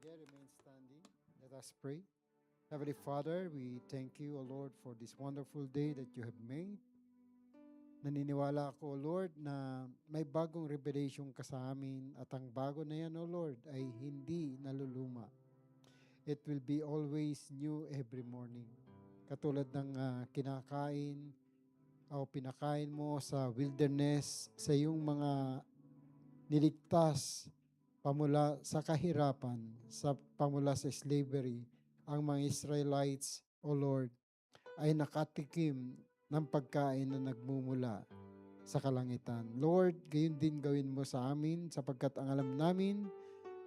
Again, remain standing. Let us pray. Heavenly Father, we thank you, O Lord, for this wonderful day that you have made. Naniniwala ako, O Lord, na may bagong revelation ka sa amin at ang bago na yan, O Lord, ay hindi naluluma. It will be always new every morning. Katulad ng kinakain o pinakain mo sa wilderness, sa iyong mga niligtas pamula sa kahirapan, pamula sa slavery, ang mga Israelites, O Lord, ay nakatikim ng pagkain na nagmumula sa kalangitan. Lord, gayon din gawin mo sa amin sapagkat ang alam namin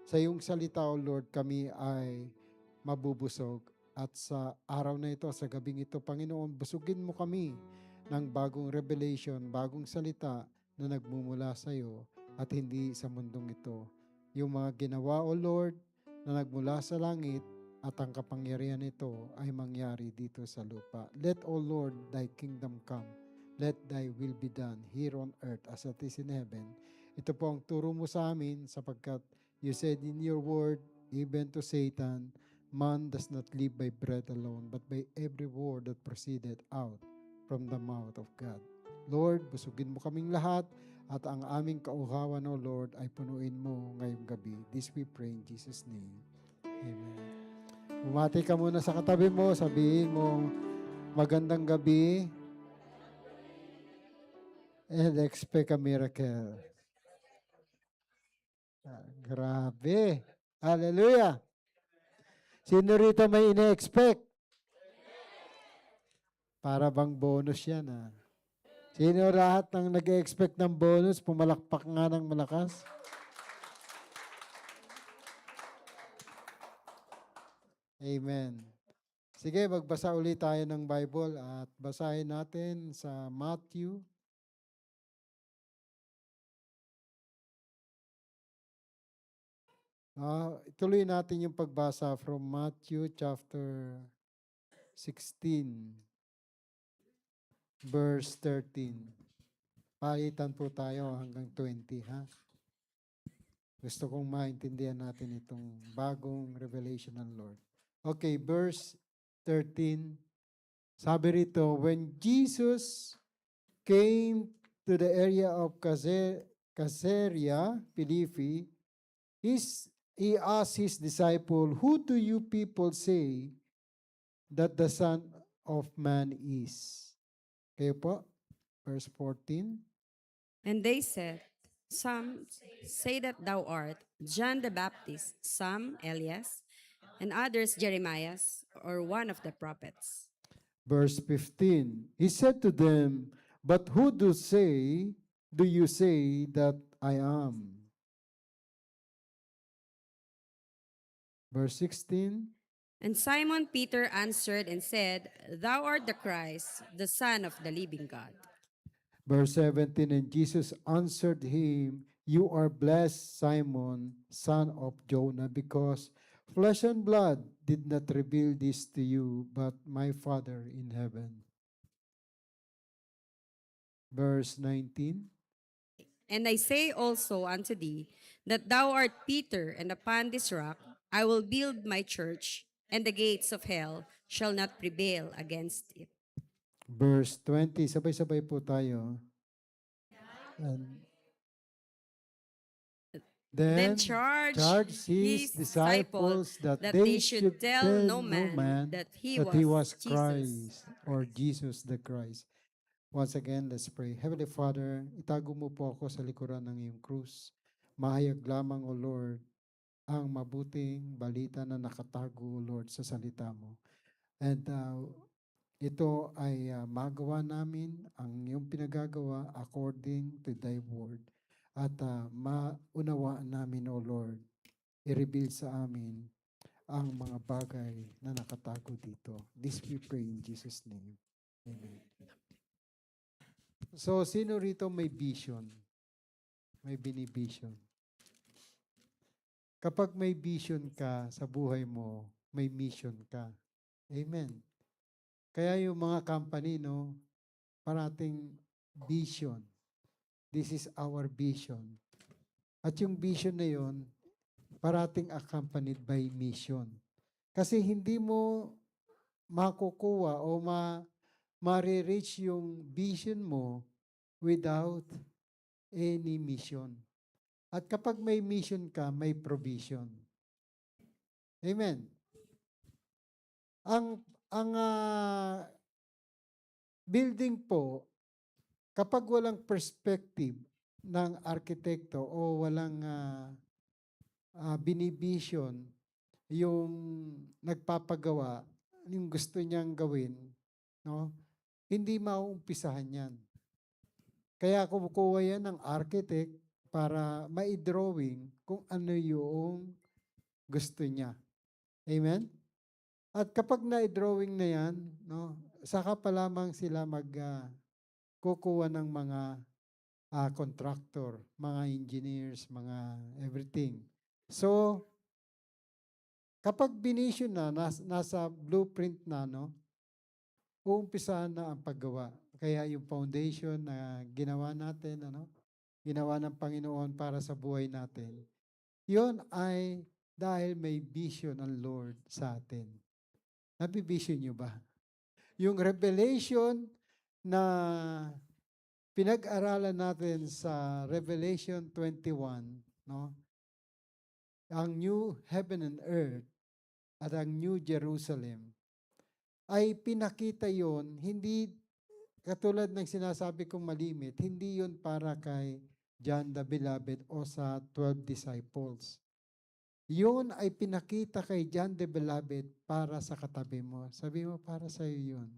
sa iyong salita, O Lord, kami ay mabubusog. At sa araw na ito, sa gabing ito, Panginoon, busugin mo kami ng bagong revelation, bagong salita na nagmumula sa iyo at hindi sa mundong ito. Yung mga ginawa, O Lord, na nagmula sa langit at ang kapangyarihan nito ay mangyari dito sa lupa. Let, O Lord, thy kingdom come. Let thy will be done here on earth as it is in heaven. Ito po ang turo mo sa amin sapagkat you said in your word, even to Satan, man does not live by bread alone, but by every word that proceeded out from the mouth of God. Lord, busugin mo kaming lahat at ang aming kauhawan, O Lord, ay punuin mo ngayong gabi. This we pray in Jesus' name. Amen. Bumati ka muna sa katabi mo, sabihin mo, magandang gabi and expect a miracle. Grabe. Hallelujah. Sino rito may ine-expect? Para bang bonus yan, ha? Sino lahat ng nag-expect ng bonus, pumalakpak nga ng malakas? Amen. Sige, magbasa ulit tayo ng Bible at basahin natin sa Matthew. Ituloy natin yung pagbasa from Matthew chapter 16, verse 13. Palitan po tayo hanggang 20, ha? Gusto kong maintindihan natin itong bagong revelation ng Lord. Okay, verse 13. Sabi rito, when Jesus came to the area of Caesarea Philippi, he asked his disciple, who do you people say that the Son of Man is? Kayo po, verse 14. And they said, some say that thou art John the Baptist, some Elias, and others Jeremiah, or one of the prophets. Verse 15. He said to them, but who do you say that I am? Verse 16. And Simon Peter answered and said, thou art the Christ, the Son of the living God. Verse 17, and Jesus answered him, you are blessed, Simon, son of Jonah, because flesh and blood did not reveal this to you, but my Father in heaven. Verse 19. And I say also unto thee, that thou art Peter, and upon this rock I will build my church, and the gates of hell shall not prevail against it. Verse 20, sabay-sabay po tayo. And then charge his disciples that they should tell no man that he was Christ or Jesus the Christ. Once again, let's pray. Heavenly Father, itago mo po ako sa likuran ng iyong krus. Mahayag lamang, O Lord, ang mabuting balita na nakatago, Lord, sa salita mo. And ito ay magawa namin ang iyong pinagagawa according to thy word. At maunawaan namin, O Lord, i-reveal sa amin ang mga bagay na nakatago dito. This we pray in Jesus' name. Amen. So, sino rito may vision? May binivision? Kapag may vision ka sa buhay mo, may mission ka. Amen. Kaya yung mga company, no, parating vision. This is our vision. At yung vision na yon, parating accompanied by mission. Kasi hindi mo makukuha o ma-reach yung vision mo without any mission. At kapag may mission ka, may provision. Amen. Ang building po, kapag walang perspective ng arkitekto o walang binivision yung nagpapagawa, yung gusto niyang gawin, no? Hindi mauumpisahan yan. Kaya kumukuha yan ng architect para ma-drawing kung ano yung gusto niya. Amen? At kapag na-drawing na yan, no, saka pa lamang sila kukuha ng mga contractor, mga engineers, mga everything. So, kapag binisyon na, nasa blueprint na, no, uumpisahan na ang paggawa. Kaya yung foundation na ginawa natin, ginawa ng Panginoon para sa buhay natin, yun ay dahil may vision ang Lord sa atin. Nabivision nyo ba? Yung revelation na pinag-aralan natin sa Revelation 21, no? Ang new heaven and earth at ang new Jerusalem, ay pinakita yon, hindi katulad ng sinasabi kong malimit, hindi yon para kay John the Beloved o sa 12 disciples. Yun ay pinakita kay John the Beloved para sa katabi mo. Sabi mo, para sa iyo yun.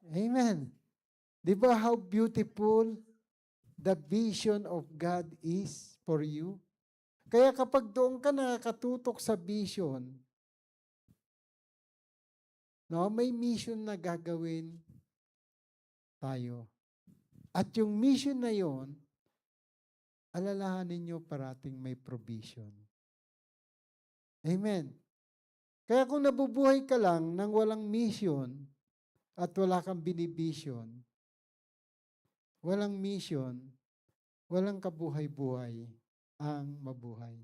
Amen. Di ba how beautiful the vision of God is for you? Kaya kapag doon ka nakatutok sa vision, no, may mission na gagawin tayo. At yung mission na yon, alalahanin nyo parating may provision. Amen. Kaya kung nabubuhay ka lang nang walang mission at wala kang binivision, walang mission, walang kabuhay-buhay ang mabuhay.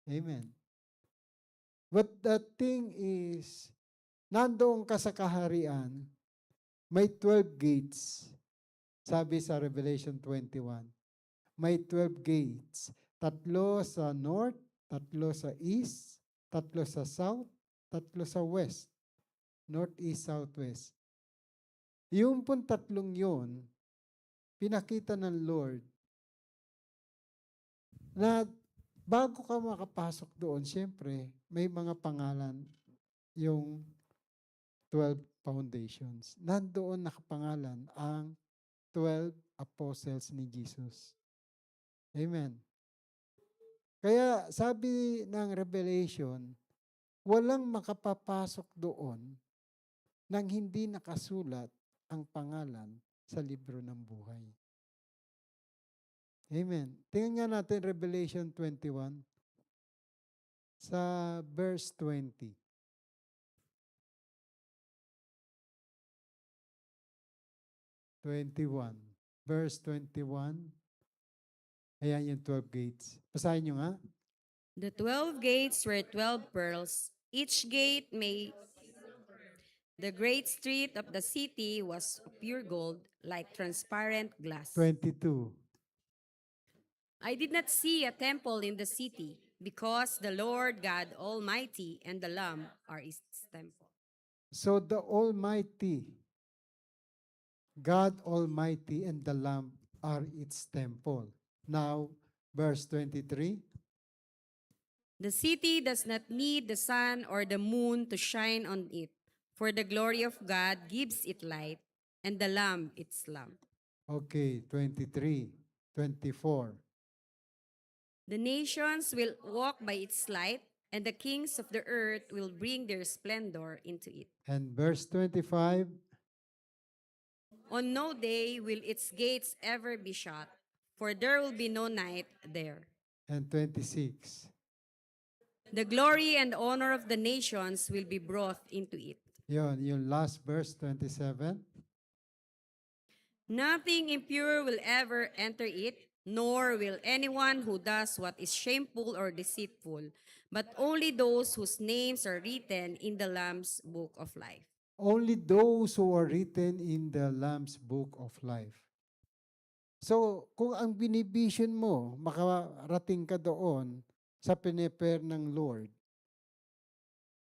Amen. But the thing is, nandoon ka sa kaharian, may 12 gates. Sabi sa Revelation 21, may 12 gates. 3 sa north, 3 sa east, 3 sa south, 3 sa west. North, east, south, west. Yung pong 3 yun, pinakita ng Lord na bago ka makapasok doon, siyempre, may mga pangalan yung 12 foundations. Nandoon nakapangalan ang 12 apostles ni Jesus. Amen. Kaya sabi ng Revelation, walang makapapasok doon nang hindi nakasulat ang pangalan sa libro ng buhay. Amen. Tingnan nga natin Revelation 21 sa verse 20. 21. Verse 21. Ayan yung 12 gates. Basahin nyo nga. The 12 gates were 12 pearls. Each gate made. The great street of the city was of pure gold, like transparent glass. 22. I did not see a temple in the city, because the Lord God Almighty and the Lamb are its temple. So the Almighty, God Almighty and the Lamb are its temple. Now, verse 23. The city does not need the sun or the moon to shine on it, for the glory of God gives it light, and the Lamb its lamp. Okay, 23, 24. The nations will walk by its light, and the kings of the earth will bring their splendor into it. And verse 25. On no day will its gates ever be shut, for there will be no night there. And 26. The glory and honor of the nations will be brought into it. Yung last verse, 27. Nothing impure will ever enter it, Nor will anyone who does what is shameful or deceitful, but only those whose names are written in the Lamb's book of life. Only those who are written in the Lamb's book of life. So, kung ang binivision mo, makarating ka doon sa pinepare ng Lord,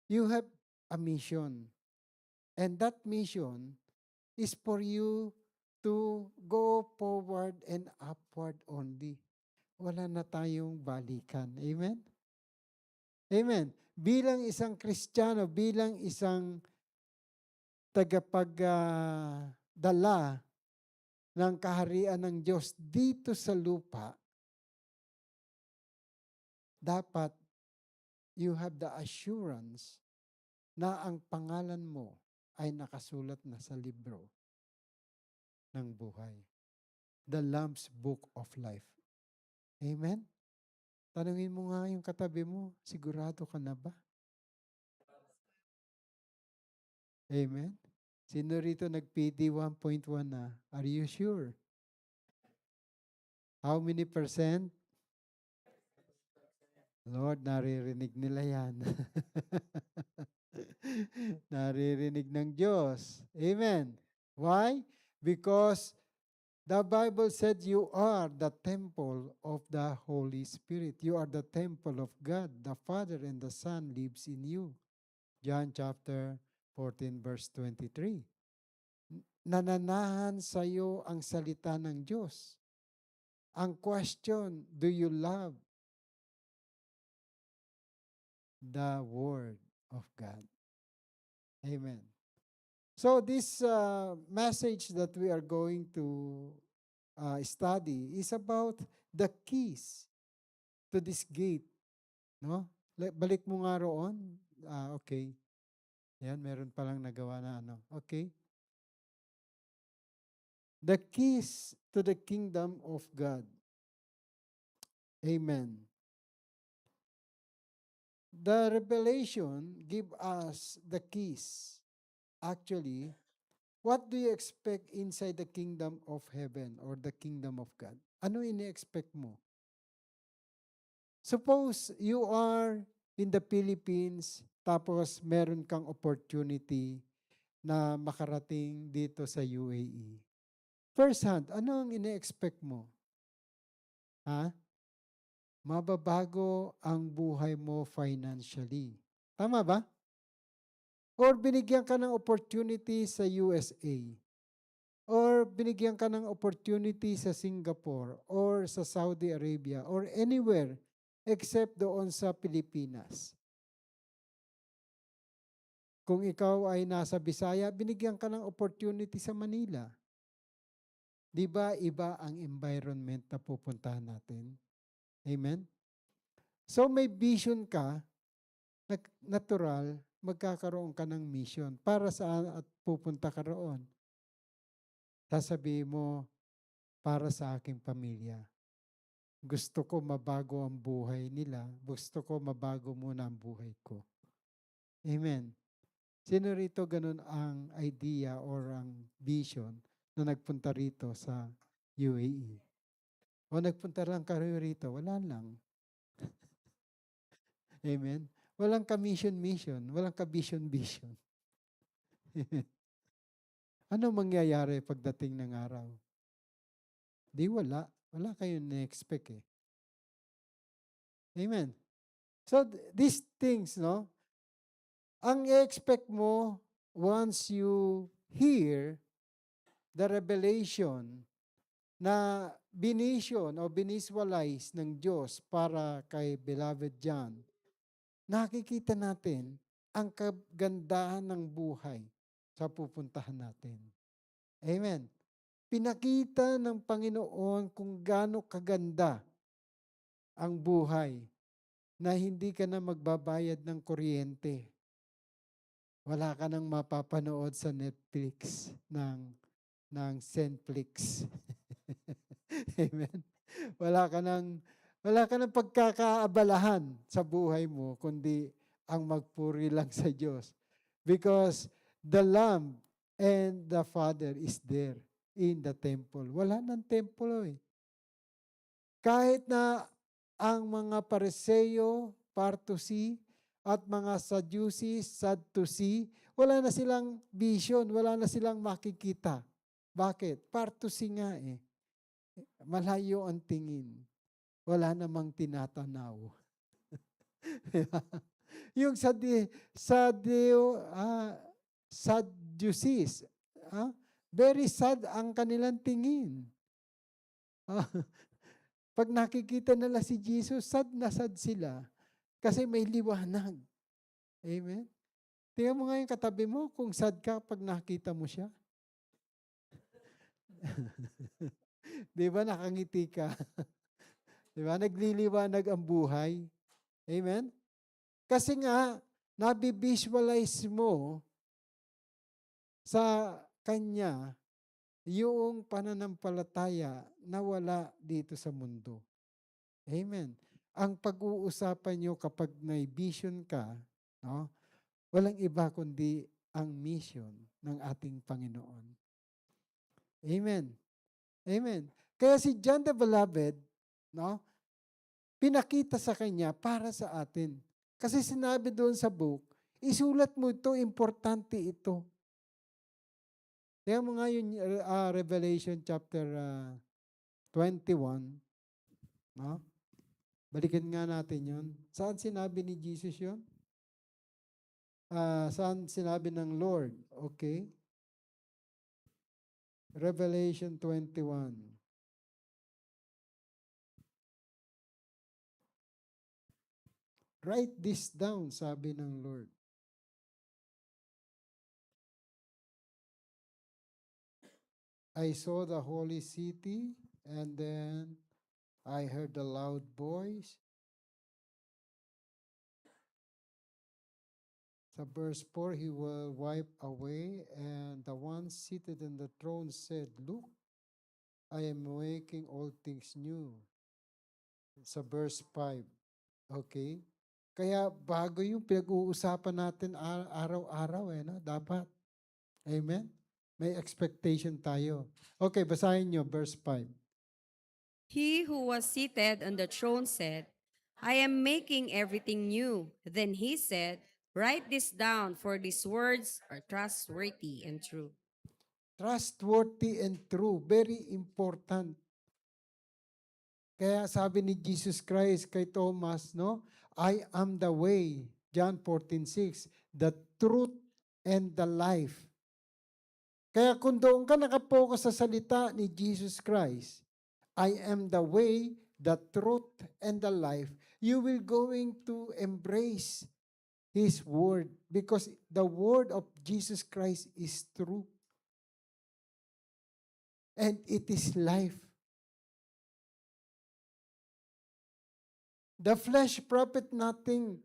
you have a mission. And that mission is for you to go forward and upward only. Wala na tayong balikan. Amen? Amen. Bilang isang Kristiyano, bilang isang tagapagdala ng kaharian ng Diyos dito sa lupa, dapat you have the assurance na ang pangalan mo ay nakasulat na sa libro ng buhay. The Lamb's Book of Life. Amen? Tanungin mo nga yung katabi mo, sigurado ka na ba? Amen? Sino rito nag-PD 1.1 na? Are you sure? How many percent? Lord, naririnig nila yan. Naririnig ng Diyos. Amen. Why? Because the Bible said you are the temple of the Holy Spirit. You are the temple of God. The Father and the Son lives in you. John chapter 14 verse 23. Nananahan sa iyo ang salita ng Diyos. Ang question, do you love the Word of God? Amen. So this message that we are going to study is about the keys to this gate. No? Balik mo nga roon. Okay. Yan, meron palang nagawa na ano. Okay. The keys to the kingdom of God. Amen. The revelation give us the keys. Actually, what do you expect inside the kingdom of heaven or the kingdom of God? Ano ini-expect mo? Suppose you are in the Philippines, tapos meron kang opportunity na makarating dito sa UAE. First hand, ano ang ini-expect mo? Ha? Mababago ang buhay mo financially. Tama ba? Or binigyan ka ng opportunity sa USA. Or binigyan ka ng opportunity sa Singapore or sa Saudi Arabia or anywhere except doon sa Pilipinas. Kung ikaw ay nasa Bisaya, binigyan ka ng opportunity sa Manila. Di ba iba ang environment na pupuntahan natin? Amen? So may vision ka, natural, magkakaroon ka ng mission. Para saan at pupunta ka roon? Sasabihin mo, para sa aking pamilya. Gusto ko mabago ang buhay nila. Gusto ko mabago muna ang buhay ko. Amen. Sino rito ganun ang idea or ang vision na nagpunta rito sa UAE? O nagpunta lang kayo rito? Wala lang. Amen. Walang ka-mission. Walang ka-vision. Ano mangyayari pagdating ng araw? Di wala. Wala kayong na-expect eh. Amen. So, these things, no? Ang i-expect mo, once you hear the revelation na binisyon o biniswalize ng Diyos para kay beloved John, nakikita natin ang kagandahan ng buhay sa pupuntahan natin. Amen. Pinakita ng Panginoon kung gaano kaganda ang buhay na hindi ka na magbabayad ng kuryente. Wala ka nang mapapanood sa Netflix ng Zenflix. Amen. Wala ka nang pagkakaabalahan sa buhay mo kundi ang magpuri lang sa Diyos. Because the Lamb and the Father is there in the temple. Wala nang temple eh. Kahit na ang mga Pariseo, Partusi, at mga Sadducees, Sadducee, wala na silang vision, wala na silang makikita. Bakit? Partusi nga eh. Malayo ang tingin. Wala namang tinatanaw. Yung Sadducees, very sad ang kanilang tingin. Pag nakikita nila si Jesus, sad na sad sila kasi may liwanag. Amen? Tingnan mo nga yung katabi mo kung sad ka pag nakita mo siya. Di ba? Nakangiti ka. Di ba? Nagliliwanag ang buhay. Amen? Kasi nga, nabivisualize mo sa Kanya yung pananampalataya na wala dito sa mundo. Amen. Ang pag-uusapan nyo kapag may vision ka, no, walang iba kundi ang mission ng ating Panginoon. Amen. Amen. Kaya si John the Beloved, no, pinakita sa kanya para sa atin. Kasi sinabi doon sa book, isulat mo ito, importante ito. Kaya mo nga yung Revelation chapter 21, no? Balikan nga natin yun. Saan sinabi ni Jesus yun? Saan sinabi ng Lord? Okay. Revelation 21. Write this down, sabi ng Lord. I saw the holy city, and then I heard a loud voice. Sa verse 4, He will wipe away, and the one seated on the throne said, Look, I am making all things new. Sa verse 5, okay? Kaya bago yung pinag-uusapan natin araw-araw, no? Dapat. Amen? May expectation tayo. Okay, basahin nyo, verse 5. He who was seated on the throne said, I am making everything new. Then he said, Write this down, for these words are trustworthy and true. Trustworthy and true. Very important. Kaya sabi ni Jesus Christ kay Thomas, no? I am the way, John 14:6, the truth and the life. Kaya kung doon ka nakapokus sa salita ni Jesus Christ, I am the way, the truth, and the life, you will going to embrace His word because the word of Jesus Christ is true. And it is life. The flesh profit nothing.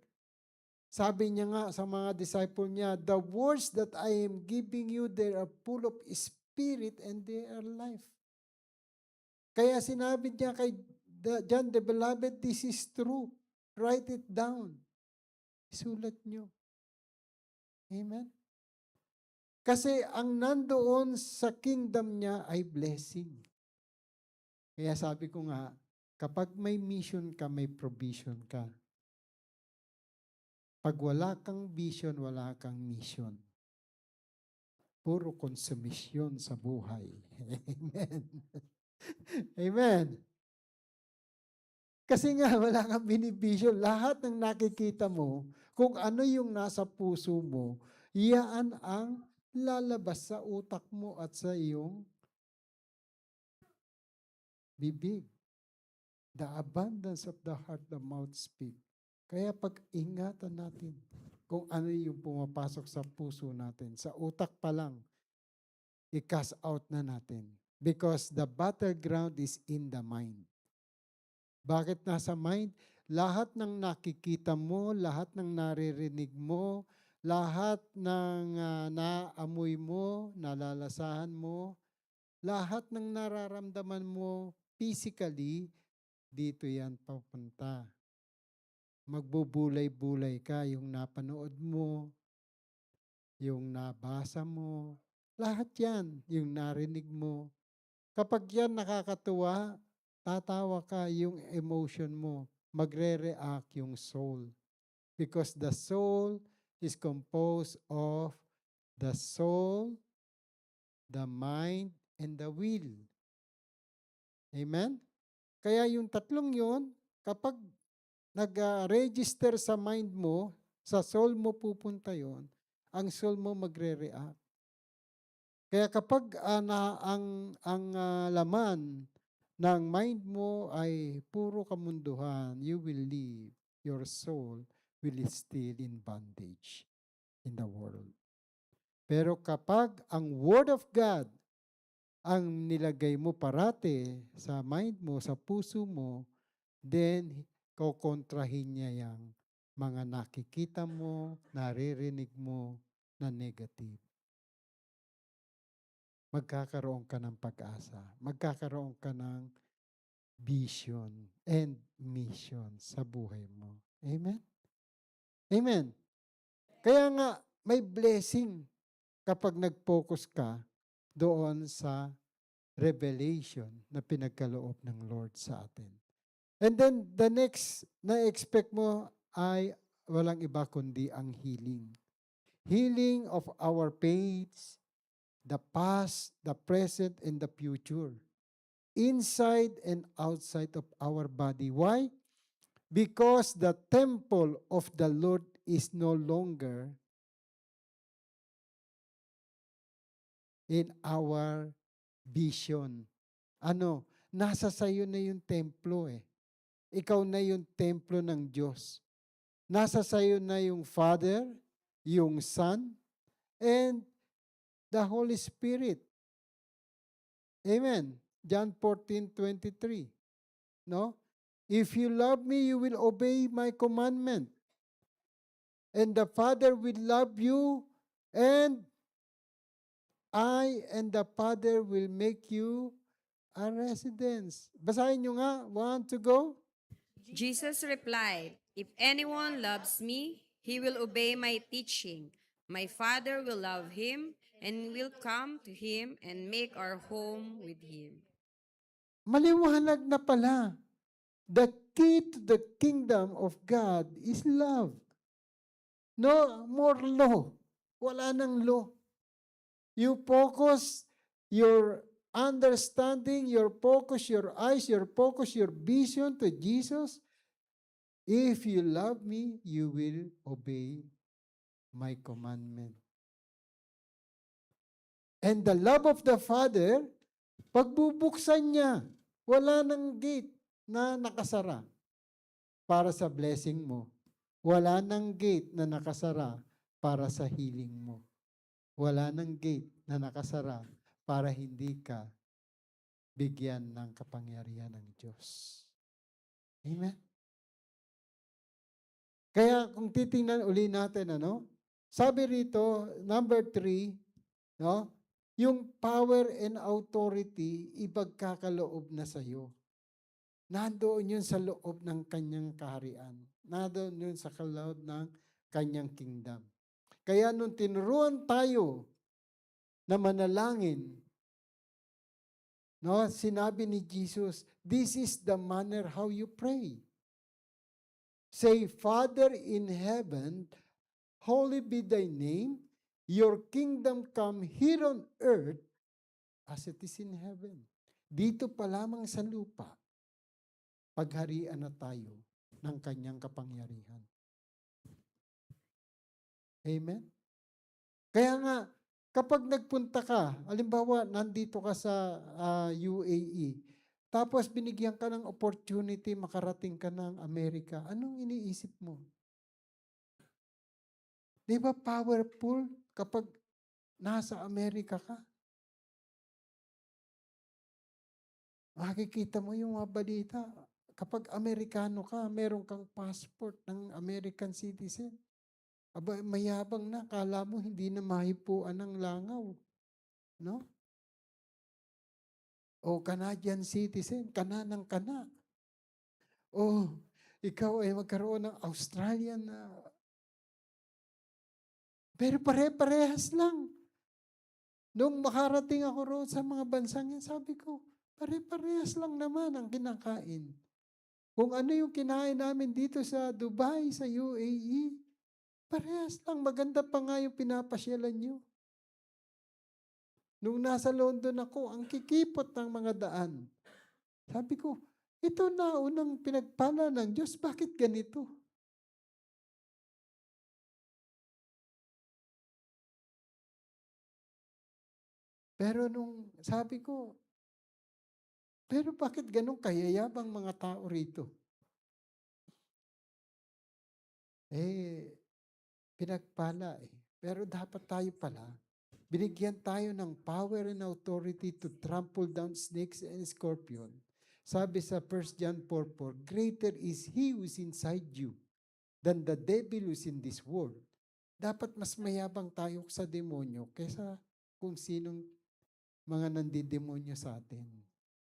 Sabi niya nga sa mga disciple niya, the words that I am giving you, they are full of spirit and they are life. Kaya sinabi niya kay John the Beloved, this is true. Write it down. Isulat niyo. Amen? Kasi ang nandoon sa kingdom niya ay blessing. Kaya sabi ko nga, kapag may mission ka, may provision ka. Pag wala kang vision, wala kang mission. Puro konsumisyon sa buhay. Amen. Amen. Kasi nga, wala kang binivision. Lahat ng nakikita mo, kung ano yung nasa puso mo, iyan ang lalabas sa utak mo at sa iyong bibig. The abundance of the heart, the mouth speak. Kaya pag-ingatan natin kung ano yung pumapasok sa puso natin. Sa utak pa lang, i-cast out na natin. Because the battleground is in the mind. Bakit nasa mind? Lahat ng nakikita mo, lahat ng naririnig mo, lahat ng naamoy mo, nalalasahan mo, lahat ng nararamdaman mo physically, dito yan papunta. Magbubulay-bulay ka, yung napanood mo, yung nabasa mo, lahat yan, yung narinig mo. Kapag yan nakakatuwa, tatawa ka, yung emotion mo, magre-react yung soul. Because the soul is composed of the soul, the mind, and the will. Amen? Kaya yung tatlong yun, kapag nag-register sa mind mo, sa soul mo pupunta yon, ang soul mo magre-react. Kaya kapag ang laman ng mind mo ay puro kamunduhan, you will live, your soul will still in bondage in the world. Pero kapag ang Word of God ang nilagay mo parate sa mind mo, sa puso mo, then kokontrahin niya yung mga nakikita mo, naririnig mo na negative. Magkakaroon ka ng pag-asa. Magkakaroon ka ng vision and mission sa buhay mo. Amen? Amen. Kaya nga, may blessing kapag nag-focus ka doon sa revelation na pinagkaloob ng Lord sa atin. And then, the next na expect mo ay walang iba kundi ang healing. Healing of our pains, the past, the present, and the future. Inside and outside of our body. Why? Because the temple of the Lord is no longer in our vision. Ano? Nasa sayo na yung templo eh. Ikaw na yung templo ng Diyos. Nasa sayo na yung Father, yung Son, and the Holy Spirit. Amen. John 14:23. No? If you love me, you will obey my commandment. And the Father will love you, and I and the Father will make you a residence. Basahin nyo nga. 1 to go. Jesus replied, "If anyone loves me, he will obey my teaching. My Father will love him, and will come to him and make our home with him." Maliwanag na pala. The key to the kingdom of God is love. No more law. Wala nang law. You focus your understanding, your focus, your eyes, your focus, your vision to Jesus. If you love me, you will obey my commandment. And the love of the Father, pagbubuksan niya, wala nang gate na nakasara para sa blessing mo. Wala nang gate na nakasara para sa healing mo. Wala nang gate na nakasara para hindi ka bigyan ng kapangyarihan ng Diyos. Amen? Kaya kung titingnan uli natin, sabi rito, number 3, yung power and authority, ipagkakaloob na sa iyo. Nandoon yun sa loob ng kanyang kaharian. Nandoon yun sa loob ng kanyang kingdom. Kaya nung tinuruan tayo na manalangin, sinabi ni Jesus, this is the manner how you pray. Say, Father in heaven, holy be thy name, your kingdom come here on earth as it is in heaven. Dito pa lamang sa lupa, pagharian na tayo ng kanyang kapangyarihan. Amen? Kaya nga, kapag nagpunta ka, halimbawa, nandito ka sa UAE, tapos binigyan ka ng opportunity, makarating ka ng Amerika, anong iniisip mo? Di ba powerful kapag nasa Amerika ka? Makikita mo yung mga balita. Kapag Amerikano ka, meron kang passport ng American citizen. Aba, mayabang na. Kala mo hindi na mahipuan ng langaw. No? O Canadian citizen, kana ng kana. O ikaw ay magkaroon ng Australian na. Pero pare-parehas lang. Nung makarating ako roon sa mga bansang yan, sabi ko, Pare-parehas lang naman ang kinakain. Kung ano yung kinain namin dito sa Dubai, sa UAE, parehas lang. Maganda pa nga yung pinapasyalan nyo. Nung nasa London ako, ang kikipot ng mga daan. Sabi ko, ito na unang pinagpala ng Diyos, bakit ganito? Pero nung sabi ko, pero bakit ganun kayayabang mga tao rito? Pinagpala eh. Pero dapat tayo pala, binigyan tayo ng power and authority to trample down snakes and scorpion. Sabi sa 1 John 4:4, greater is He who is inside you than the devil who is in this world. Dapat mas mayabang tayo sa demonyo kaysa kung sinong mga nandidemonyo sa atin.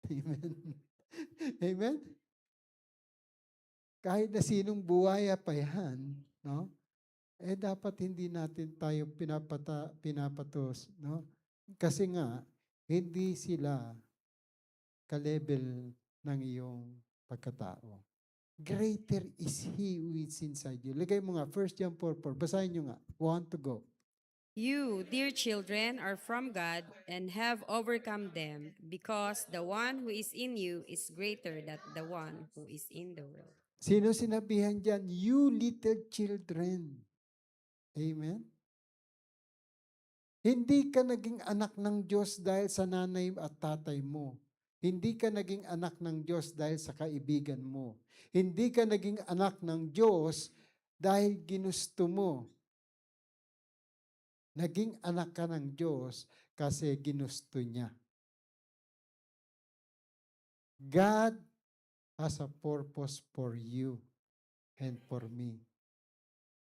Amen. Amen? Kahit na sinong buwaya pa yan, no? Dapat hindi natin tayo pinapatos, no? Kasi nga, hindi sila ka-level ng iyong pagkatao. Greater is He who is inside you. Lagay mo nga, 1 John 4:4. Basahin nyo nga. 1 to go. You, dear children, are from God and have overcome them, because the one who is in you is greater than the one who is in the world. Sino sinabihan dyan? You little children. Amen? Hindi ka naging anak ng Diyos dahil sa nanay at tatay mo. Hindi ka naging anak ng Diyos dahil sa kaibigan mo. Hindi ka naging anak ng Diyos dahil ginusto mo. Naging anak ka ng Diyos kasi ginusto niya. God has a purpose for you and for me.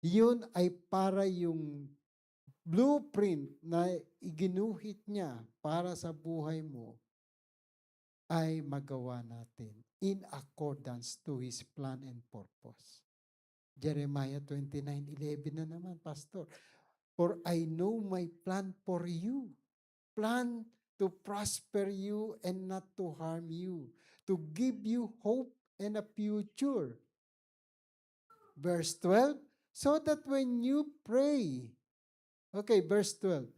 Yun ay para yung blueprint na iginuhit niya para sa buhay mo ay magawa natin in accordance to His plan and purpose. Jeremiah 29:11 na naman, Pastor. For I know my plan for you. Plan to prosper you and not to harm you. To give you hope and a future. Verse 12, so that when you pray, okay, verse 12,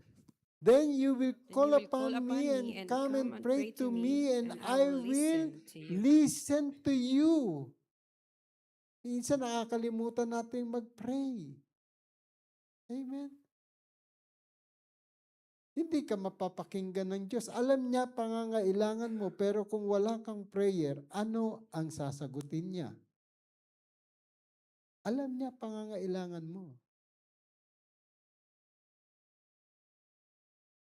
then you will call upon me and come and pray to me and I will listen to you. Minsan nakakalimutan natin mag-pray. Amen. Hindi ka mapapakinggan ng Diyos. Alam niya pangangailangan mo, pero kung wala kang prayer, ano ang sasagutin niya? Alam niya pangangailangan mo.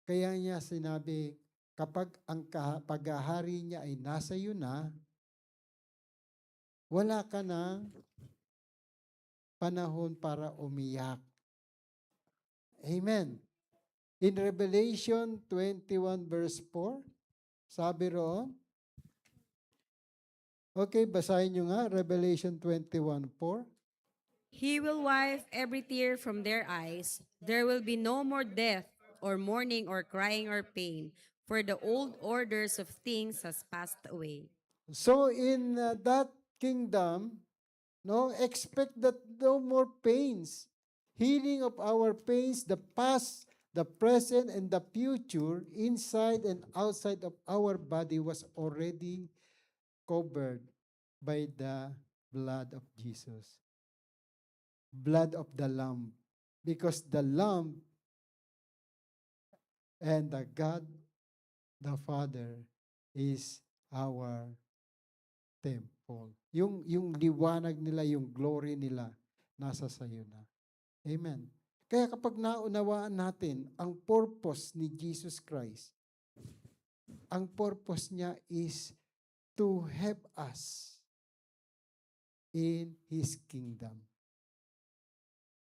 Kaya niya sinabi, kapag ang paghahari niya ay nasa iyo na, wala ka ng panahon para umiyak. Amen. In Revelation 21 verse 4, sabi roon, okay, basahin nyo nga, Revelation 21:4. He will wipe every tear from their eyes. There will be no more death, or mourning, or crying, or pain, for the old orders of things has passed away. So in that kingdom, no, expect that no more pains. Healing of our pains, the past, the present, and the future, inside and outside of our body was already covered by the blood of Jesus. Blood of the Lamb. Because the Lamb and the God, the Father, is our temple. Yung liwanag nila, yung glory nila, nasa sayo na. Amen. Kaya kapag naunawaan natin ang purpose ni Jesus Christ, ang purpose niya is to help us in His kingdom.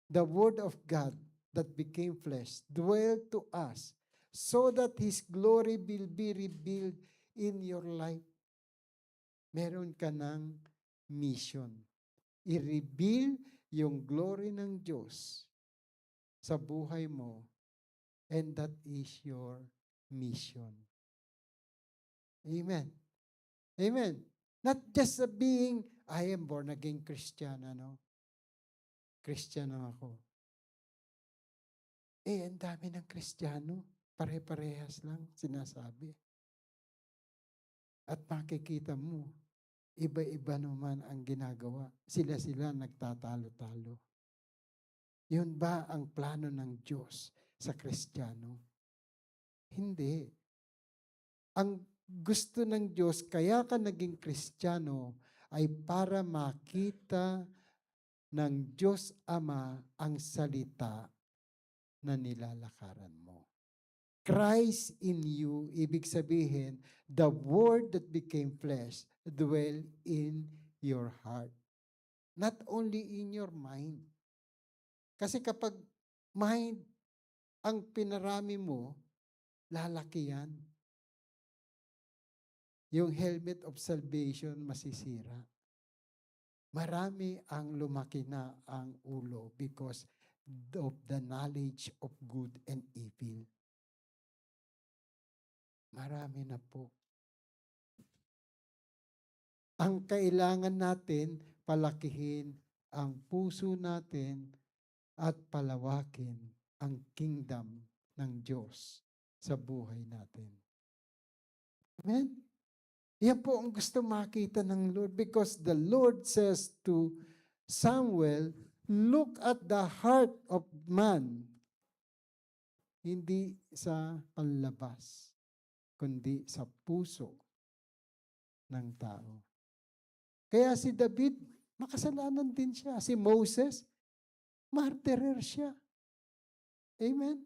The Word of God that became flesh dwelled to us so that His glory will be revealed in your life. Meron ka ng mission. I-reveal yung glory ng Diyos sa buhay mo, and that is your mission. Amen. Amen. Not just being, I am born again Christian, Christian na ako. Ang dami ng Kristiyano. Pare-parehas lang sinasabi. At makikita mo, iba-iba naman ang ginagawa. Sila-sila nagtatalo-talo. Yun ba ang plano ng Diyos sa Kristiyano? Hindi. Ang gusto ng Diyos, kaya ka naging Kristiyano, ay para makita ng Diyos Ama ang salita na nilalakaran mo. Christ in you, ibig sabihin, the Word that became flesh dwell in your heart. Not only in your mind. Kasi kapag mind ang pinarami mo, lalaki yan. Yung helmet of salvation masisira. Marami ang lumaki na ang ulo because of the knowledge of good and evil. Marami na po. Ang kailangan natin, palakihin ang puso natin at palawakin ang kingdom ng Diyos sa buhay natin. Amen? Yan po ang gusto makita ng Lord because the Lord says to Samuel, look at the heart of man, hindi sa panlabas, kundi sa puso ng tao. Kaya si David, makasalanan din siya. Si Moses, martyrer siya. Amen?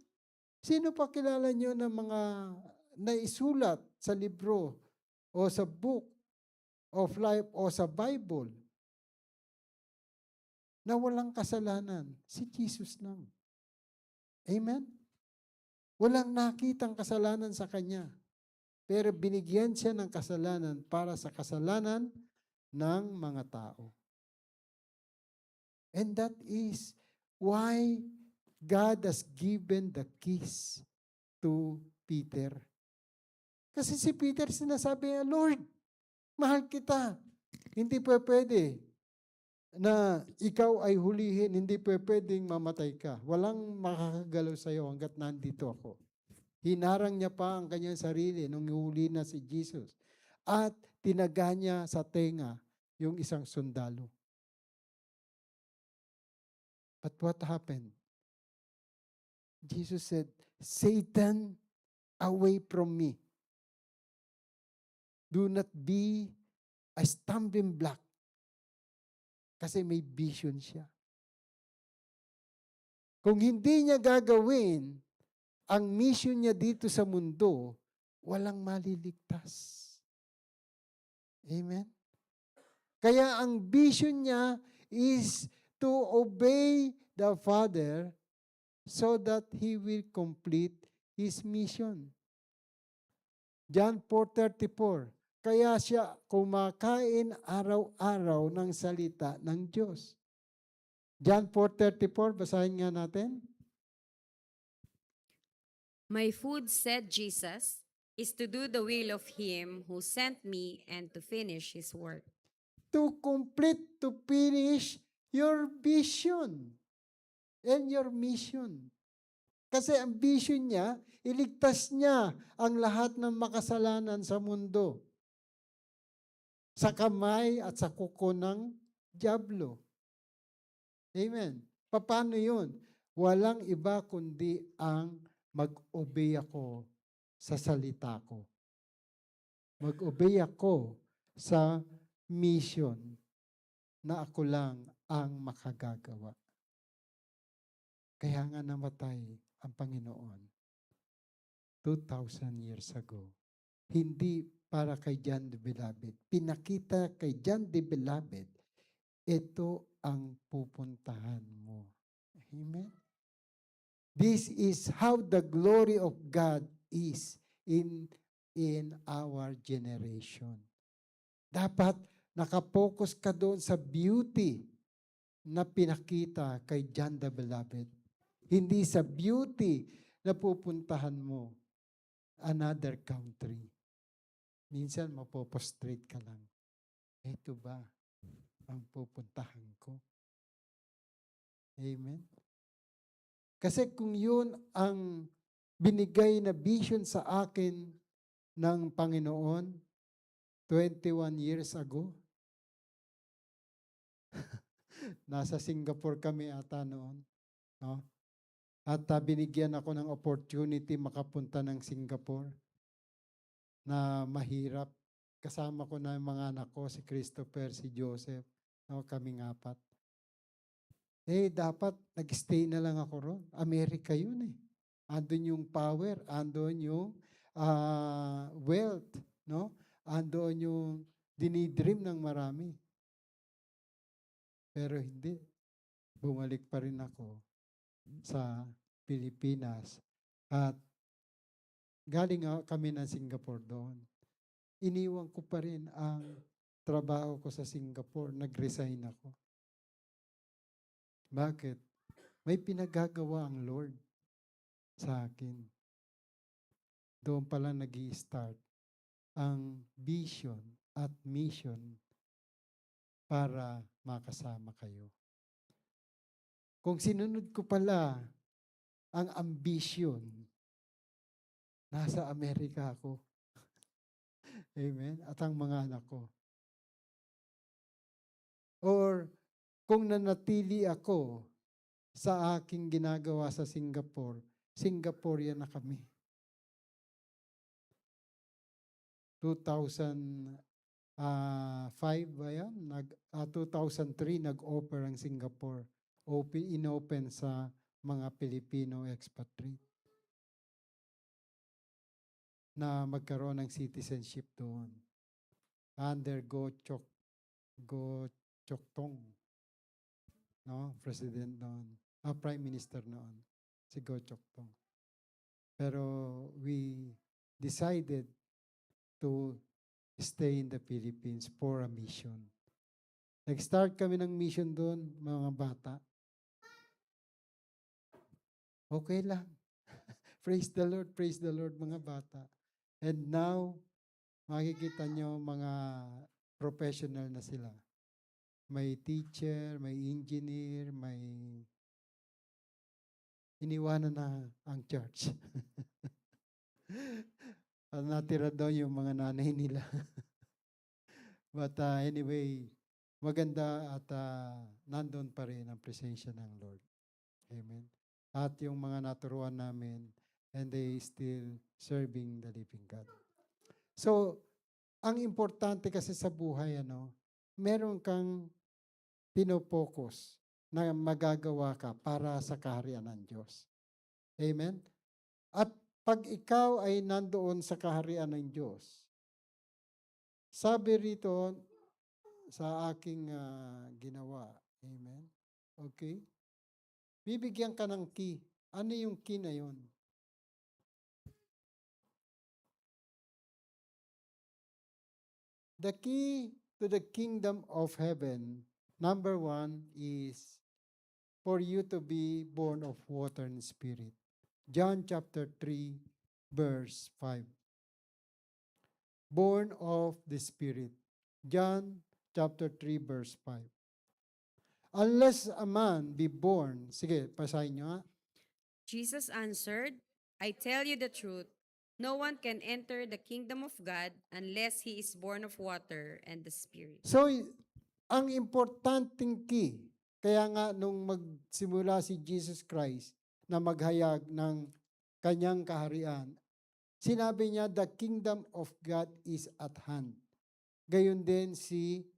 Sino pa kilala nyo ng mga naisulat sa libro o sa book of life o sa Bible na walang kasalanan? Si Jesus lang. Amen? Walang nakitang kasalanan sa kanya. Pero binigyan siya ng kasalanan para sa kasalanan ng mga tao. And that is why God has given the keys to Peter. Kasi si Peter sinasabi niya, Lord, mahal kita. Hindi pa pwede na ikaw ay hulihin, hindi pa pwedeng mamatay ka. Walang makakagalaw sa iyo hanggat nandito ako. Hinarang niya pa ang kanyang sarili nung huli na si Jesus. At tinaga niya sa tenga yung isang sundalo. But what happened? Jesus said, Satan, away from me. Do not be a stumbling block. Kasi may vision siya. Kung hindi niya gagawin ang mission niya dito sa mundo, walang maliligtas. Amen? Kaya ang vision niya is to obey the Father so that He will complete His mission. John 4:34. Kaya siya kumakain araw-araw ng salita ng Diyos. John 4:34, basahin nga natin. My food, said Jesus, is to do the will of him who sent me and to finish his work. To complete, to finish your vision and your mission. Kasi ang vision niya, iligtas niya ang lahat ng makasalanan sa mundo. Sa kamay at sa kuko ng dyablo. Amen. Paano yun? Walang iba kundi ang mag-obey ako sa salita ko. Mag-obey ako sa mission na ako lang ang makagagawa. Kaya nga namatay ang Panginoon 2,000 years ago. Hindi para kay John the Beloved. Pinakita kay John the Beloved, ito ang pupuntahan mo. Amen? This is how the glory of God is in our generation. Dapat nakapokus ka doon sa beauty na pinakita kay John the Beloved. Hindi sa beauty na pupuntahan mo another country. Minsan mapoprostrate ka lang. Ito ba ang pupuntahan ko? Amen? Kasi kung yun ang binigay na vision sa akin ng Panginoon 21 years ago, nasa Singapore kami ata noon. No? At binigyan ako ng opportunity makapunta ng Singapore na mahirap. Kasama ko na yung mga anak ko, si Christopher, si Joseph, no, kaming apat. Dapat nag-stay na lang ako ron. Amerika yun eh. Andun yung power, andun yung wealth, no? Andun yung dinidream ng marami. Pero hindi. Bumalik pa rin ako sa Pilipinas. At galing kami ng Singapore doon. Iniwan ko pa rin ang trabaho ko sa Singapore. Nag-resign ako. Bakit? May pinagagawa ang Lord sa akin. Doon pala nag-i-start ang vision at mission para makasama kayo. Kung sinunod ko pala ang ambition, nasa Amerika ako. Amen? At ang mga anak ko. Or kung nanatili ako sa aking ginagawa sa Singapore, Singaporean na kami. 2005 ba yan? 2003 nag-offer ang Singapore. Inopen sa mga Pilipino expatriate na magkaroon ng citizenship doon. Under Go Chok Tong, no? President noon. Prime Minister noon. Si Go Chok Tong. Pero we decided to stay in the Philippines for a mission. Nag-start kami ng mission doon, mga bata. Okay lang. Praise the Lord, mga bata. And now, makikita nyo mga professional na sila. May teacher, may engineer, may iniwanan na ang church. Natira daw yung mga nanay nila. But anyway, maganda at nandun pa rin ang presensya ng Lord. Amen. At yung mga naturuan namin, and they still serving the living God. So, ang importante kasi sa buhay, meron kang pinopokus na magagawa ka para sa kaharian ng Diyos. Amen? At pag ikaw ay nandoon sa kaharian ng Diyos, sabi rito sa aking ginawa, amen? Okay? Bibigyan ka ng key. Ano yung key na yun? The key to the kingdom of heaven, number 1 is for you to be born of water and spirit. John chapter 3, verse 5. Born of the Spirit. John chapter 3, verse 5. Unless a man be born, sige, pasahin nyo nga. Jesus answered, I tell you the truth, no one can enter the kingdom of God unless he is born of water and the Spirit. So, ang importanteng key, kaya nga nung magsimula si Jesus Christ na maghayag ng kanyang kaharian, sinabi niya, the kingdom of God is at hand. Gayon din si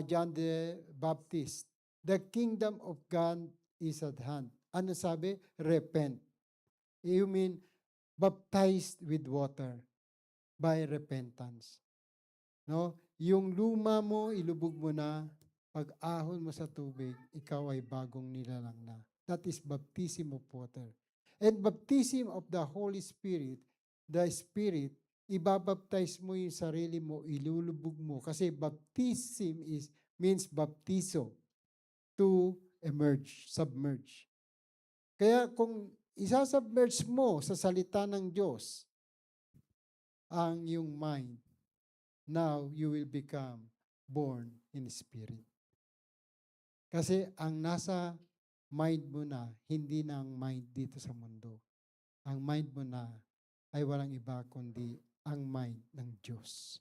John the Baptist. The kingdom of God is at hand. Ano sabi? Repent. You mean, baptized with water by repentance. No? Yung luma mo, ilubog mo na, pag-ahon mo sa tubig, ikaw ay bagong nilalang na. That is baptism of water. And baptism of the Holy Spirit, the Spirit, ibabaptize mo yung sarili mo, ilulubog mo. Kasi baptism means baptizo, to emerge, submerge. Kaya kung isasubmerge mo sa salita ng Diyos ang iyong mind, now you will become born in spirit. Kasi ang nasa mind mo na, hindi na ang mind dito sa mundo. Ang mind mo na ay walang iba kundi ang mind ng Diyos.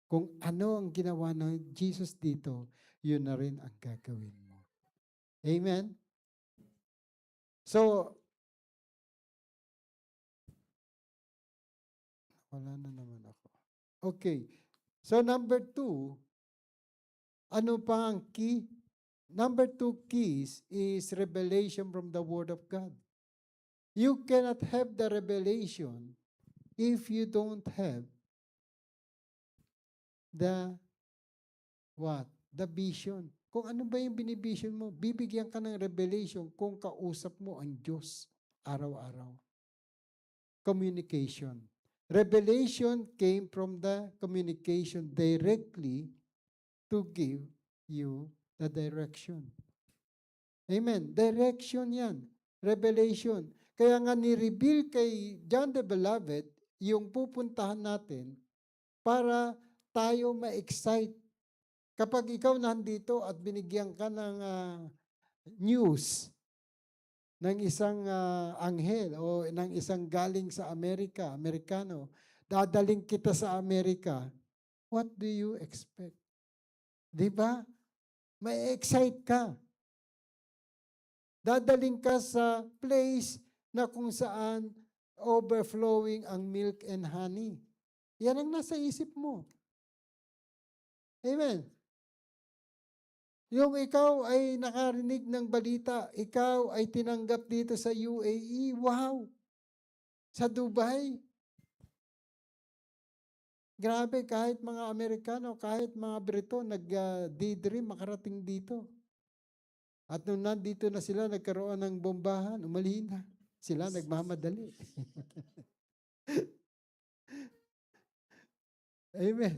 Kung ano ang ginawa ng Jesus dito, yun na rin ang gagawin mo. Amen? So, wala na naman ako. Okay. So, number 2, ano pa ang key? Number 2 keys is revelation from the Word of God. You cannot have the revelation if you don't have the what? The vision. Kung ano ba yung binivision mo, bibigyan ka ng revelation kung kausap mo ang Diyos araw-araw. Communication. Revelation came from the communication directly to give you the direction. Amen. Direction yan. Revelation. Kaya nga ni-reveal kay John the Beloved yung pupuntahan natin para tayo ma-excite. Kapag ikaw nandito at binigyan ka ng news ng isang anghel o ng isang galing sa Amerika, Amerikano, dadaling kita sa Amerika, what do you expect? Di ba? May excite ka. Dadaling ka sa place na kung saan overflowing ang milk and honey. Yan ang nasa isip mo. Amen. Yung ikaw ay nakarinig ng balita, ikaw ay tinanggap dito sa UAE, wow! Sa Dubai. Grabe, kahit mga Amerikano, kahit mga Brito, nag-daydream makarating dito. At nung nandito na sila, nagkaroon ng bombahan, umalihin na. Sila nagmamadali. Amen.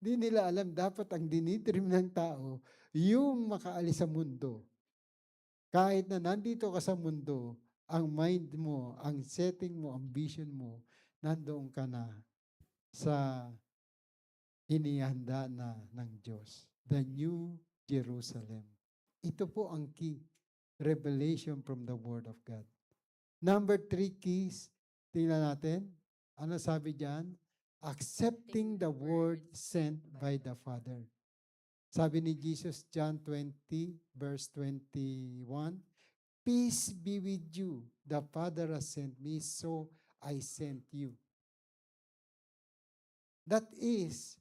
Di nila alam, dapat ang dinidream ng tao, yung makaalis sa mundo. Kahit na nandito ka sa mundo, ang mind mo, ang setting mo, ang vision mo, nandoon ka na sa inihanda na ng Diyos. The New Jerusalem. Ito po ang key. Revelation from the Word of God. Number 3 keys, tingnan natin. Ano sabi diyan? Accepting the word sent by the Father. Sabi ni Jesus, John 20, verse 21, peace be with you. The Father has sent me, so I sent you. That is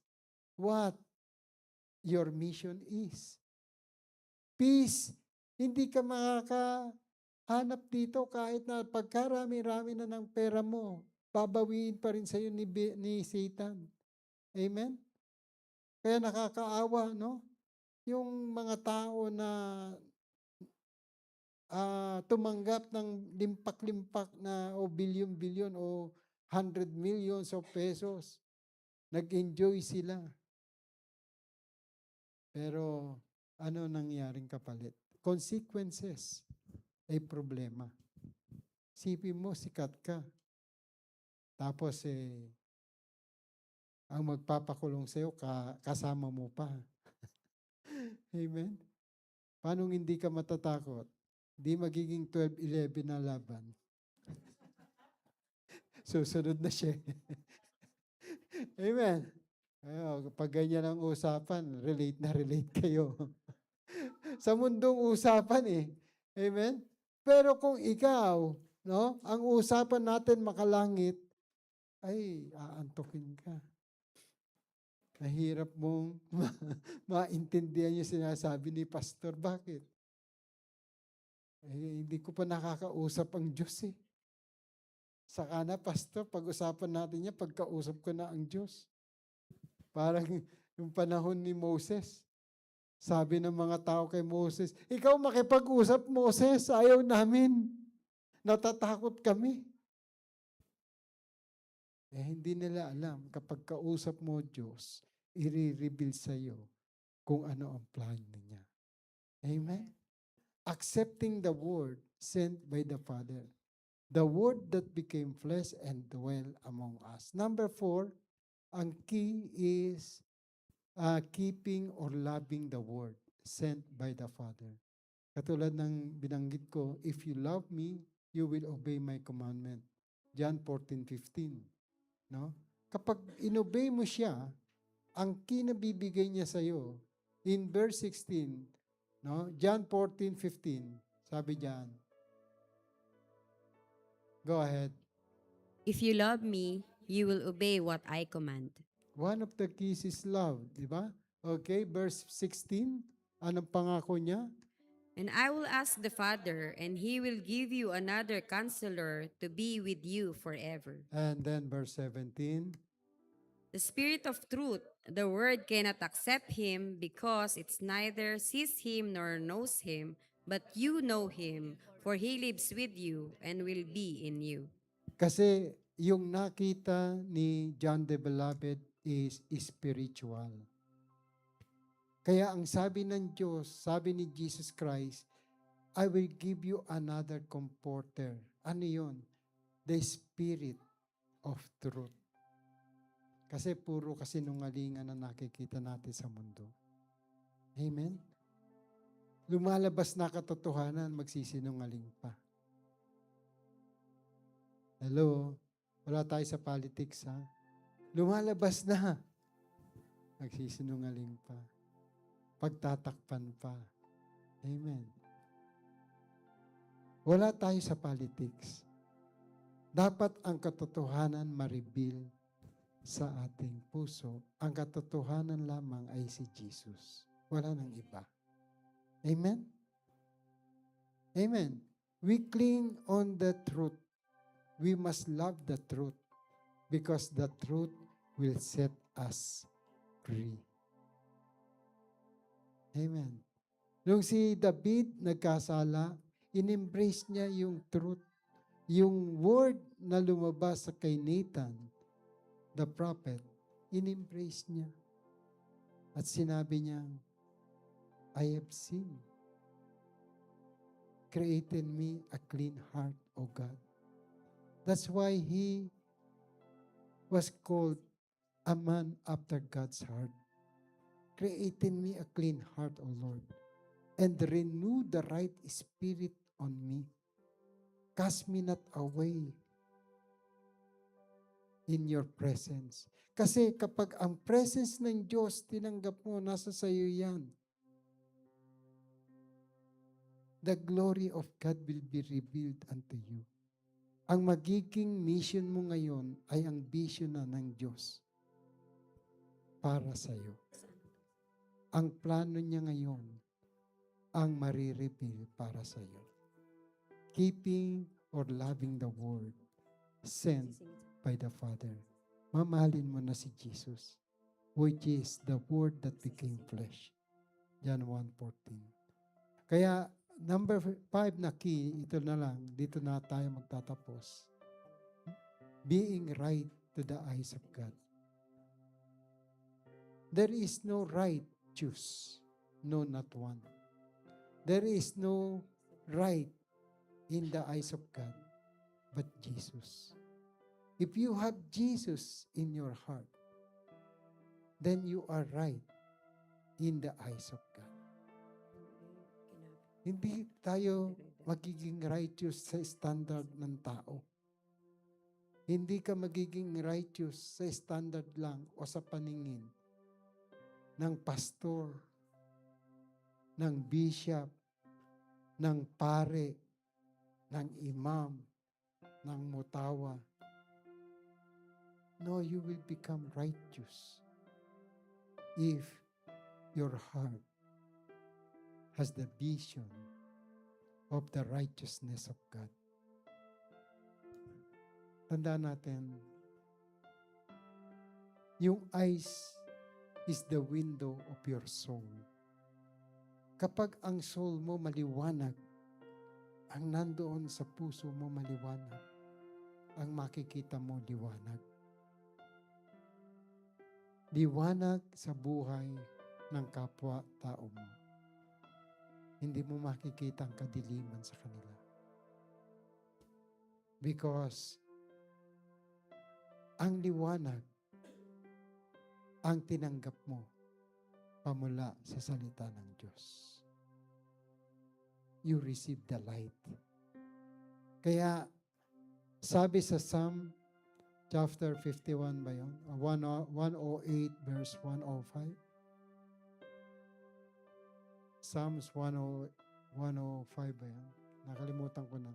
what your mission is. Peace. Hindi ka makakahanap dito kahit na pagkarami-rami na ng pera mo, babawiin pa rin sa'yo ni Satan. Amen? Kaya nakakaawa, no? Yung mga tao na tumanggap ng limpak-limpak na o bilyon-bilyon o 100 millions of pesos. Nag-enjoy sila. Pero ano nangyaring kapalit? Consequences ay problema. Sipin mo, sikat ka. Tapos ang magpapakulong sa'yo, kasama mo pa. Amen? Paano hindi ka matatakot? Di magiging 12-11 na laban. Susunod na siya. Amen? Pag ganyan ang usapan, relate na relate kayo. Sa mundong usapan Amen? Pero kung ikaw, no, ang usapan natin makalangit, ay, aantukin ka. Mahirap mong maintindihan yung sinasabi ni Pastor. Bakit? Hindi ko pa nakakausap ang Diyos Saka na, Pastor, pag-usapan natin niya, pagkausap ko na ang Diyos. Parang yung panahon ni Moses. Sabi ng mga tao kay Moses, ikaw makipag-usap, Moses, ayaw namin. Natatakot kami. Hindi nila alam, kapag kausap mo Diyos, i-reveal sa iyo kung ano ang plan niya. Amen? Accepting the word sent by the Father. The word that became flesh and dwell among us. Number 4, Ang key is keeping or loving the word sent by the Father. Katulad ng binanggit ko, if you love me, you will obey my commandment. John 14:15. No? Kapag inobey mo siya, ang kinabibigay niya sa iyo, in verse 16, no? John 14:15, sabi diyan. Go ahead. If you love me, you will obey what I command. One of the keys is love, di ba? Okay, verse 16, anong pangako niya? And I will ask the Father, and he will give you another counselor to be with you forever. And then verse 17, The Spirit of truth, the world cannot accept him because it's neither sees him nor knows him, but you know him, for he lives with you and will be in you. kasi yung nakita ni John the Beloved is spiritual. Kaya ang sabi ng Diyos, sabi ni Jesus Christ, I will give you another comforter. Ano yun? The Spirit of Truth. Kasi puro kasinungalingan na nakikita natin sa mundo. Amen? Lumalabas na katotohanan, magsisinungaling pa. Hello? Wala tayo sa politics, ha? Lumalabas na, magsisinungaling pa. Pagtatakpan pa. Amen. Wala tayo sa politics. Dapat ang katotohanan ma-reveal sa ating puso. Ang katotohanan lamang ay si Jesus. Wala nang iba. Amen? Amen. We cling on the truth. We must love the truth because the truth will set us free. Amen. Nung si David nagkasala, in-embrace niya yung truth. Yung word na lumabas sa kay Nathan, the prophet, in-embrace niya. At sinabi niya, I have sinned. Create in me a clean heart, O God. That's why he was called a man after God's heart. Create in me a clean heart, O Lord, and renew the right spirit on me. Cast me not away in your presence. Kasi kapag ang presence ng Diyos tinanggap mo, nasa sayo yan. The glory of God will be revealed unto you. Ang magiging mission mo ngayon ay ang vision na ng Diyos para sa'yo. Ang plano niya ngayon ang marireveal para sa iyo. Keeping or loving the word sent by the Father. Mamahalin mo na si Jesus, which is the word that became flesh. John 1:14. Kaya number 5 na key, ito na lang, dito na tayo magtatapos. Being right to the eyes of God. There is no right choose. No, not one. There is no right in the eyes of God but Jesus. If you have Jesus in your heart, then you are right in the eyes of God. Hindi tayo magiging righteous sa standard ng tao. Hindi ka magiging righteous sa standard lang o sa paningin ng pastor, ng bishop, ng pare, ng imam, ng mutawa. No, you will become righteous if your heart has the vision of the righteousness of God. Tandaan natin, yung eyes is the window of your soul. Kapag ang soul mo maliwanag, ang nandoon sa puso mo maliwanag, ang makikita mo liwanag. Liwanag sa buhay ng kapwa-tao mo. Hindi mo makikita ang kadiliman sa kanila. Because ang liwanag ang tinanggap mo pamula sa salita ng Diyos. You receive the light. Kaya sabi sa Psalm chapter 51 ba yun? 108 verse 105. Psalms 105 ba yan? Nakalimutan ko na.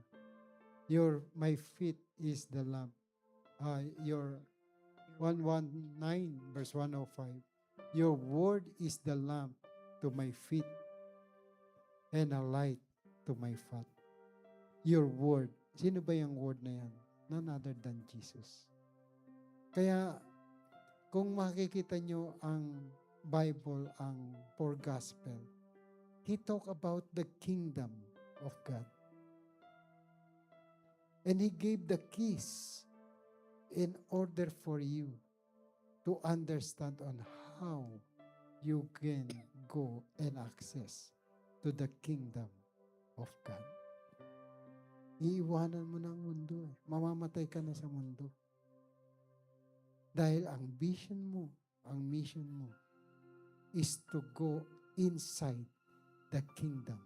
My feet is the lamp. Your 119 verse 105. Your word is the lamp to my feet and a light to my path. Your word. Sino ba yung word na yan? None other than Jesus. Kaya, kung makikita nyo ang Bible, ang four gospel, he talk about the kingdom of God. And he gave the keys in order for you to understand on how you can go and access to the kingdom of God. Iiwanan mo na ang mundo. Mamamatay ka na sa mundo. Dahil ang vision mo, ang mission mo, is to go inside the kingdom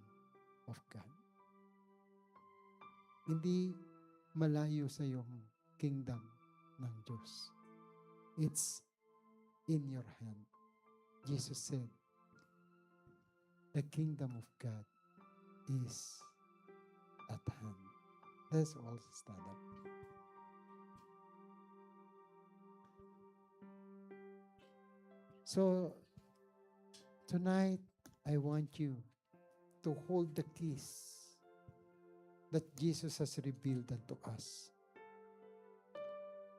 of God. Hindi malayo sa iyong kingdom ng Diyos. It's in your hand. Jesus said, the kingdom of God is at hand. Let's all stand up. So, tonight, I want you to hold the keys that Jesus has revealed unto us.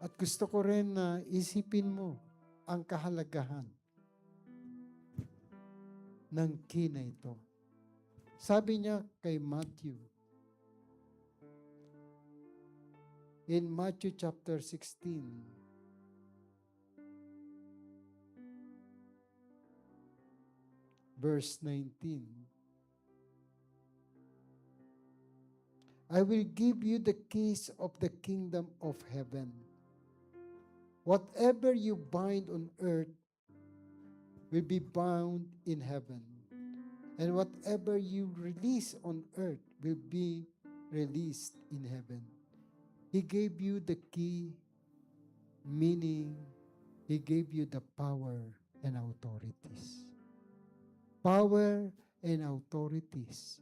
At gusto ko rin na isipin mo ang kahalagahan ng key na ito. Sabi niya kay Matthew, in Matthew chapter 16, verse 19, I will give you the keys of the kingdom of heaven. Whatever you bind on earth will be bound in heaven, and whatever you release on earth will be released in heaven. He gave you the key, meaning He gave you the power and authorities. Power and authorities.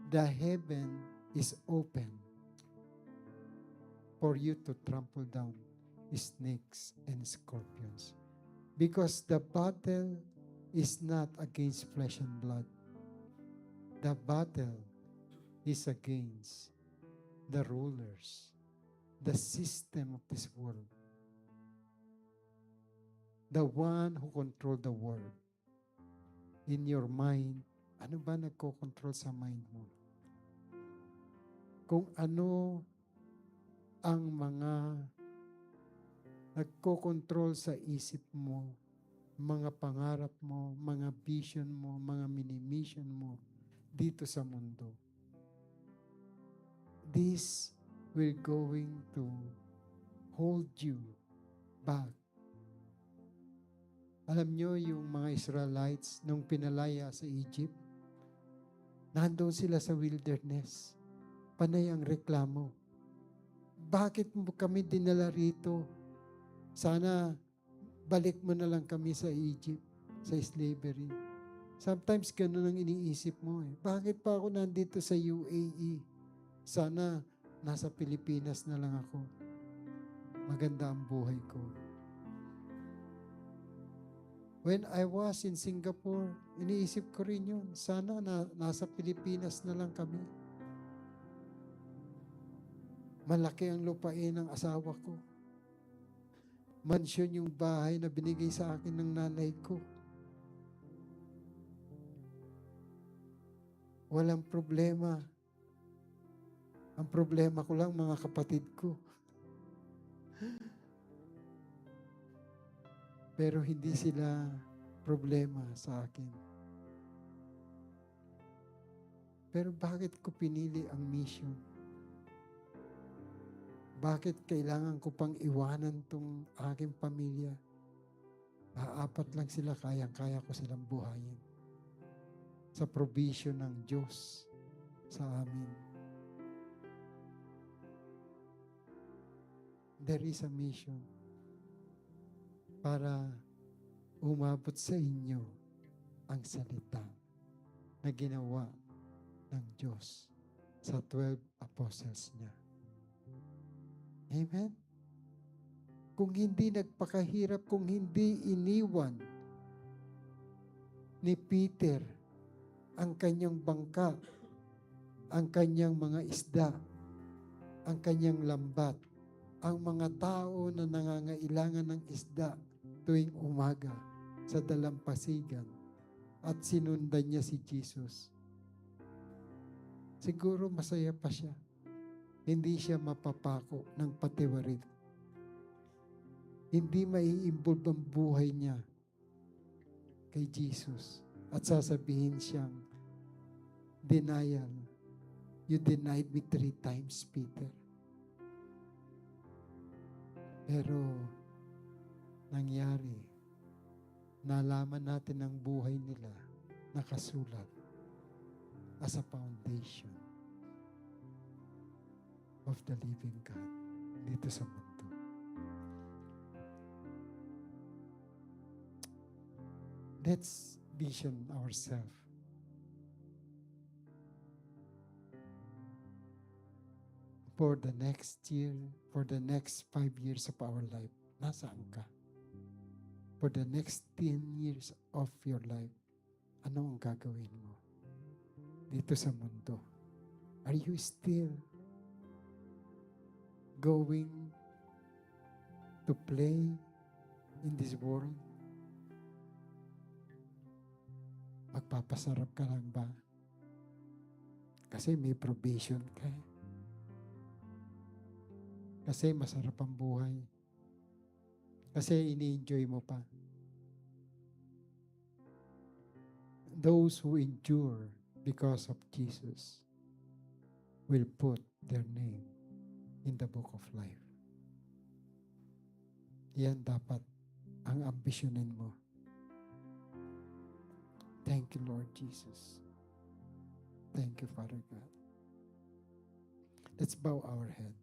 The heaven is open for you to trample down snakes and scorpions. Because the battle is not against flesh and blood. The battle is against the rulers, the system of this world, the one who controls the world. In your mind, ano ba nagko-control sa mind mo? Kung ano ang mga nagko-control sa isip mo, mga pangarap mo, mga vision mo, mga mini-mission mo dito sa mundo. This will going to hold you back. Alam nyo yung mga Israelites nung pinalaya sa Egypt, nandun sila sa wilderness. Panay ang reklamo. Bakit mo kami dinala rito? Sana balik mo na lang kami sa Egypt, sa slavery. Sometimes ganun ang iniisip mo eh. Bakit pa ako nandito sa UAE? Sana nasa Pilipinas na lang ako. Maganda ang buhay ko. When I was in Singapore, iniisip ko rin yun. Sana nasa Pilipinas na lang kami. Malaki ang lupain ng asawa ko. Mansyon yung bahay na binigay sa akin ng nanay ko. Walang problema. Ang problema ko lang, mga kapatid ko. Pero hindi sila problema sa akin. Pero bakit ko pinili ang mission? Bakit kailangan ko pang iwanan tong aking pamilya? Apat lang sila, kayang-kaya ko silang buhayin. Sa provision ng Diyos sa amin. There is a mission para umabot sa inyo ang salita na ginawa ng Diyos sa 12 apostles niya. Amen? Kung hindi nagpakahirap, kung hindi iniwan ni Peter ang kanyang bangka, ang kanyang mga isda, ang kanyang lambat, ang mga tao na nangangailangan ng isda tuwing umaga sa dalampasigan at sinundan niya si Jesus. Siguro masaya pa siya. Hindi siya mapapako ng patiwarik. Hindi mai-involve ang buhay niya kay Jesus. At sasabihin siyang, denial. You denied me 3 times, Peter. Pero, nangyari, nalaman natin ang buhay nila nakasulat as a foundation of the living God dito sa mundo. Let's vision ourselves. For the next year, for the next 5 years of our life, nasaan ka? For the next 10 years of your life, ano ang gagawin mo dito sa mundo? Are you still going to play in this world? Magpapasarap ka lang ba? Kasi may provision ka. Kasi masarap ang buhay. Kasi ini-enjoy mo pa. Those who endure because of Jesus will put their name in the book of life. Yan dapat ang ambisyonin mo. Thank you, Lord Jesus. Thank you, Father God. Let's bow our head.